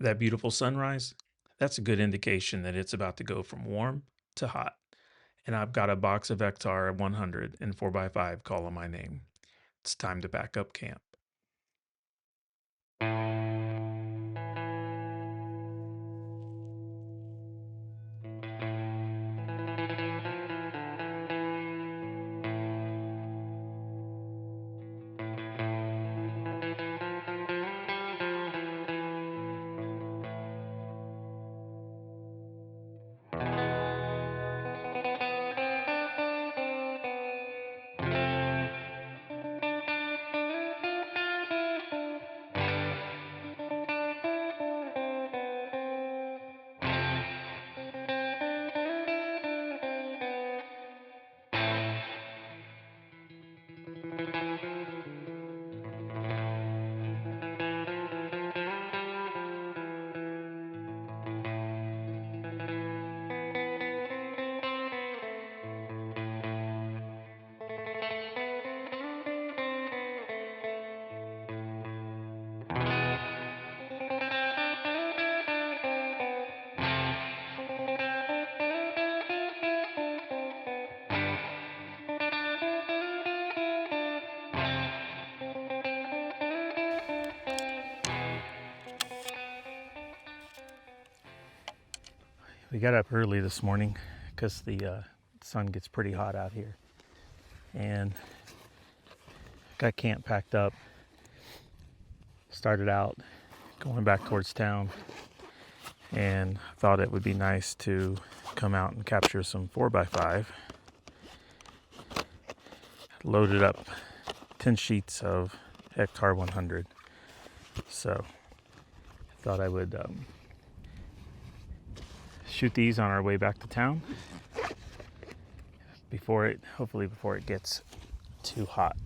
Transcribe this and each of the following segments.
That beautiful sunrise, that's a good indication that it's about to go from warm to hot. And I've got a box of Ektar 100 and 4x5 calling my name. It's time to pack up camp. We got up early this morning because the sun gets pretty hot out here. And got camp packed up. Started out going back towards town. And thought it would be nice to come out and capture some 4x5. Loaded up 10 sheets of Ektar 100. So thought I would shoot these on our way back to town hopefully before it gets too hot.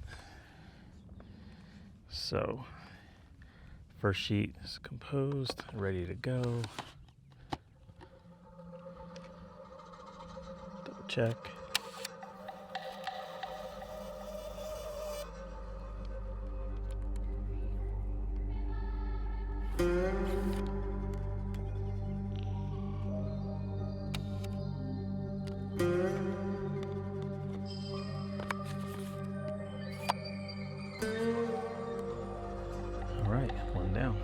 So first sheet is composed, ready to go. Double check. All right, one down.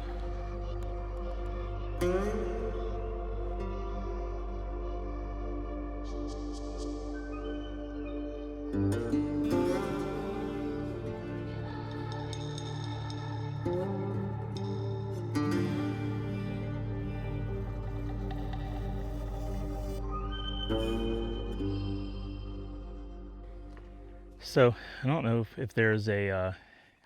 So I don't know if there's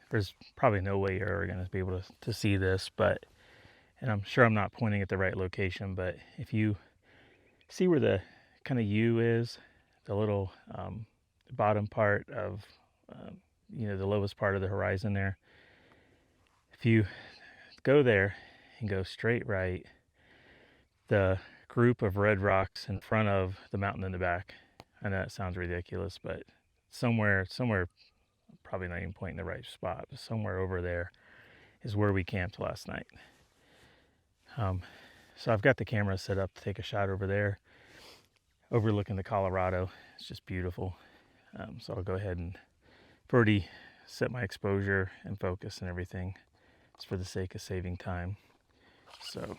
there's probably no way you're ever going to be able to see this, and I'm sure I'm not pointing at the right location, but if you see where the kind of U is, the little bottom part of, the lowest part of the horizon there, if you go there and go straight right, the group of red rocks in front of the mountain in the back, I know that sounds ridiculous, but somewhere, probably not even pointing the right spot, but somewhere over there is where we camped last night. So I've got the camera set up to take a shot over there, overlooking the Colorado. It's just beautiful. So I'll go ahead and already set my exposure and focus and everything. It's for the sake of saving time. So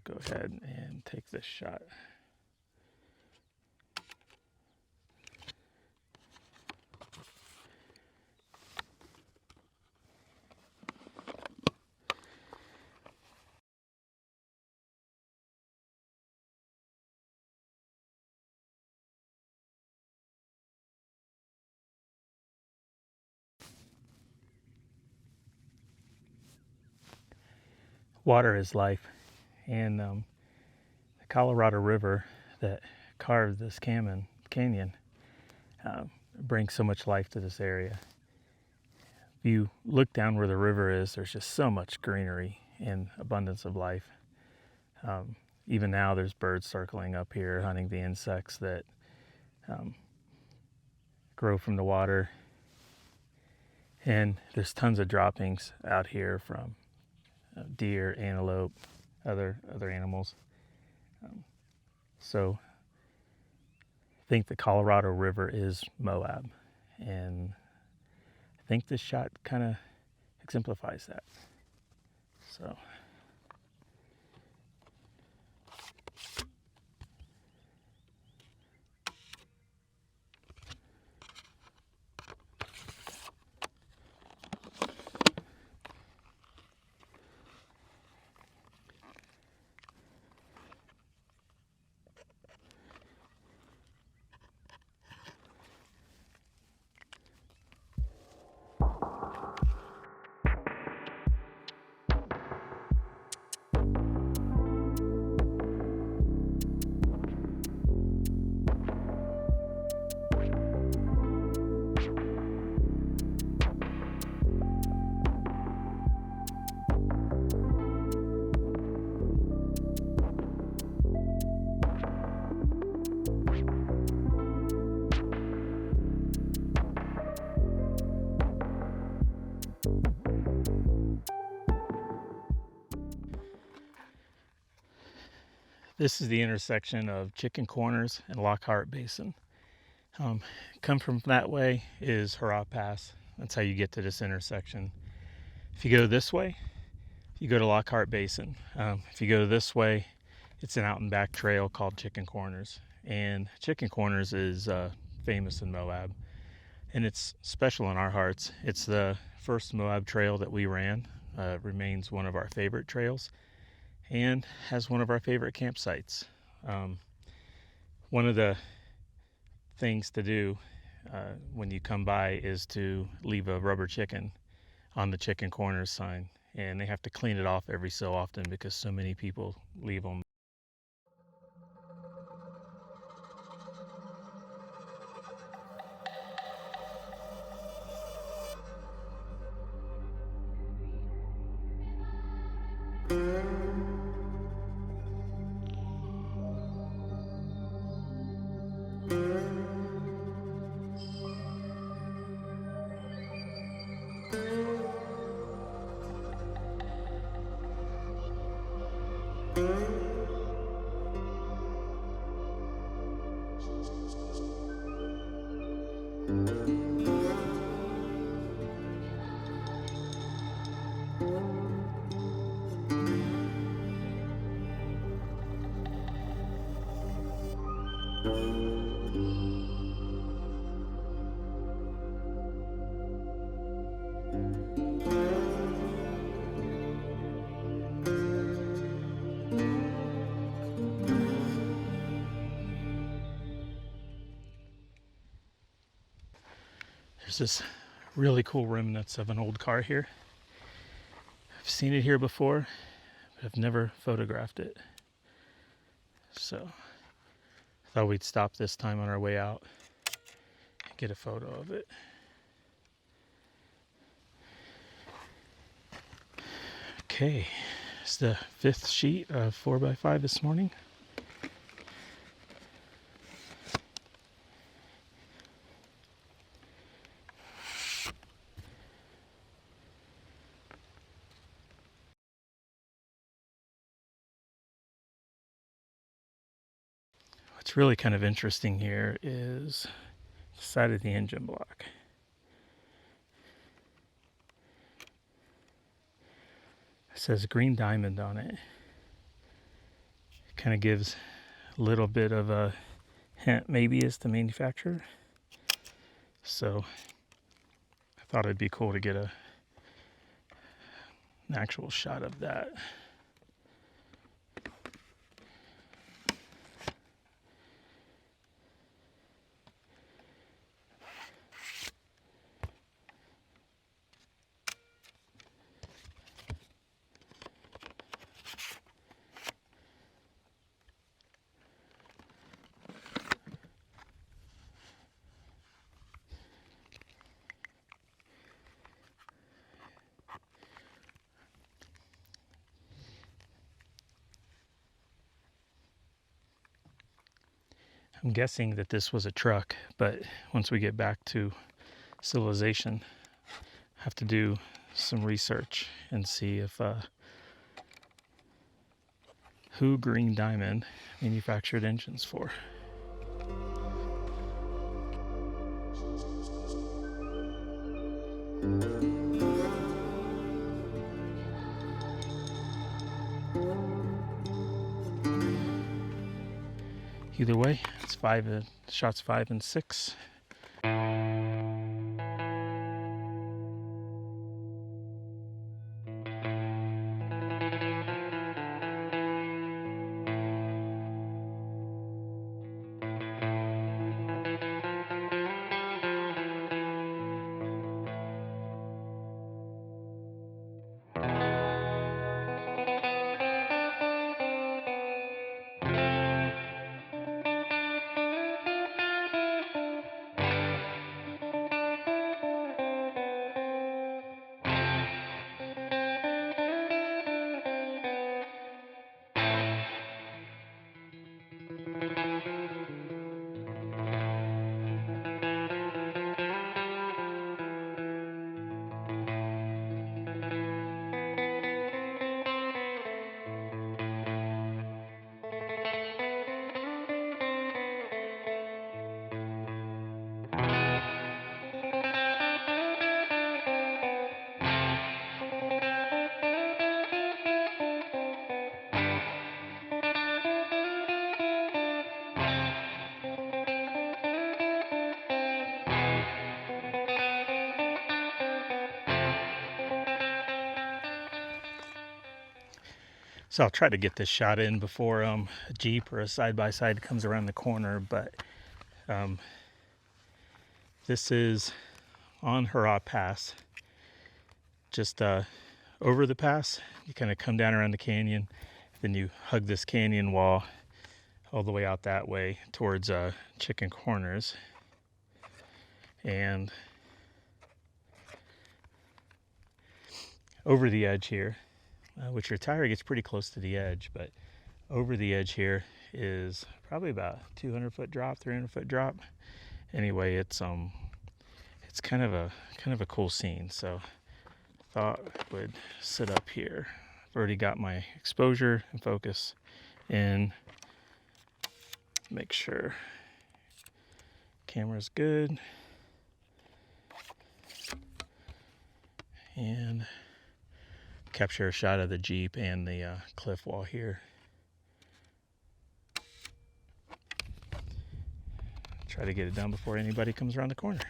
go ahead and take this shot. Water is life, and the Colorado River that carved this canyon brings so much life to this area. If you look down where the river is, there's just so much greenery and abundance of life. Even now there's birds circling up here, hunting the insects that grow from the water. And there's tons of droppings out here from deer, antelope, other animals. So I think the Colorado River is Moab, and I think this shot kind of exemplifies that. So this is the intersection of Chicken Corners and Lockhart Basin. Come from that way is Hurrah Pass. That's how you get to this intersection. If you go this way, you go to Lockhart Basin. If you go this way, it's an out and back trail called Chicken Corners. And Chicken Corners is famous in Moab. And it's special in our hearts. It's the first Moab trail that we ran. Remains one of our favorite trails and has one of our favorite campsites. One of the things to do when you come by is to leave a rubber chicken on the Chicken Corners sign, and they have to clean it off every so often because so many people leave them. There's this really cool remnants of an old car here. I've seen it here before, but I've never photographed it. So I thought we'd stop this time on our way out and get a photo of it. Okay, it's the 5th sheet of 4x5 this morning. What's really kind of interesting here is the side of the engine block. It says green diamond on it. It kind of gives a little bit of a hint, maybe as the manufacturer. So I thought it'd be cool to get an actual shot of that. I'm guessing that this was a truck, but once we get back to civilization, I have to do some research and see if who Green Diamond manufactured engines for. Either way, it's shots 5 and 6. So I'll try to get this shot in before a Jeep or a side-by-side comes around the corner, but this is on Hurrah Pass. Just over the pass, you kind of come down around the canyon, then you hug this canyon wall all the way out that way towards Chicken Corners. And over the edge here, which your tire gets pretty close to the edge, but over the edge here is probably about 200-foot drop, 300-foot drop. Anyway, it's kind of a cool scene. So I thought I would sit up here. I've already got my exposure and focus in. Make sure camera's good. And capture a shot of the Jeep and the cliff wall here. Try to get it done before anybody comes around the corner.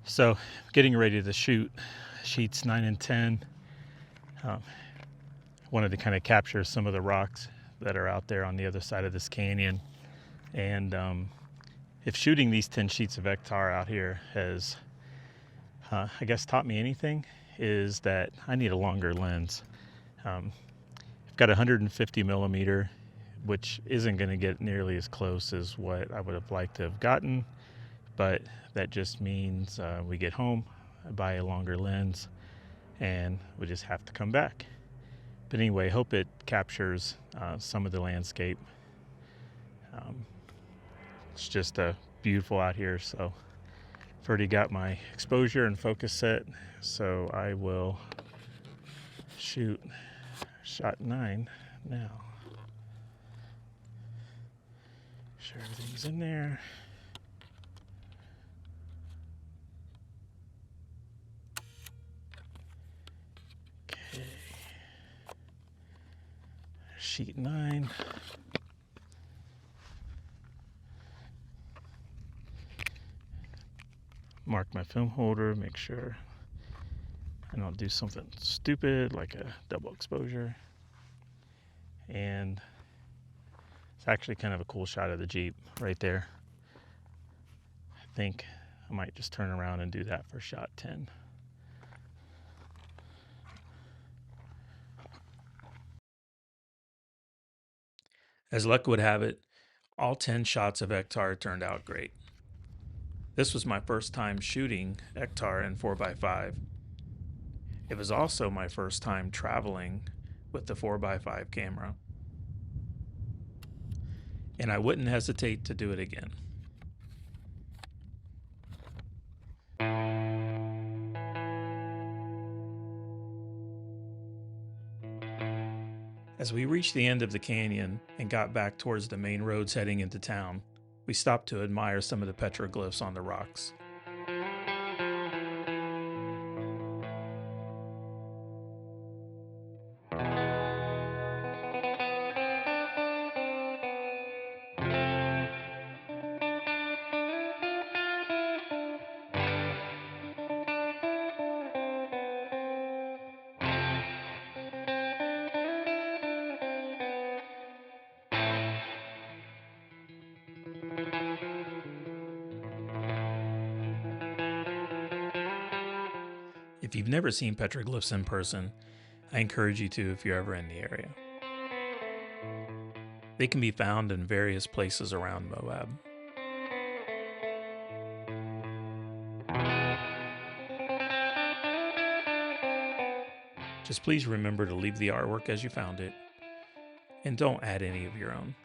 So getting ready to shoot sheets 9 and 10. Wanted to kind of capture some of the rocks that are out there on the other side of this canyon. And if shooting these 10 sheets of Ektar out here has, I guess, taught me anything, is that I need a longer lens. I've got 150 millimeter, which isn't going to get nearly as close as what I would have liked to have gotten. But that just means we get home, I buy a longer lens, and we just have to come back. But anyway, hope it captures some of the landscape. It's just beautiful out here, so I've already got my exposure and focus set, so I will shoot shot 9 now. Sure everything's in there. Sheet 9. mark my film holder, make sure I don't do something stupid like a double exposure. And it's actually kind of a cool shot of the Jeep right there. I think I might just turn around and do that for shot 10. As luck would have it, all 10 shots of Ektar turned out great. This was my first time shooting Ektar in 4x5. It was also my first time traveling with the 4x5 camera. And I wouldn't hesitate to do it again. As we reached the end of the canyon and got back towards the main roads heading into town, we stopped to admire some of the petroglyphs on the rocks. If you've never seen petroglyphs in person, I encourage you to if you're ever in the area. They can be found in various places around Moab. Just please remember to leave the artwork as you found it, and don't add any of your own.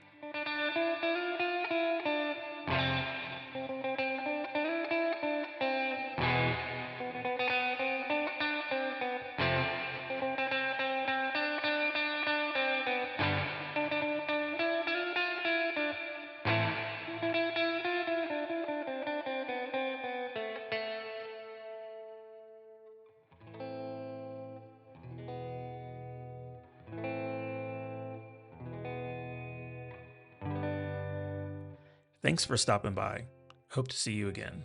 Thanks for stopping by. Hope to see you again.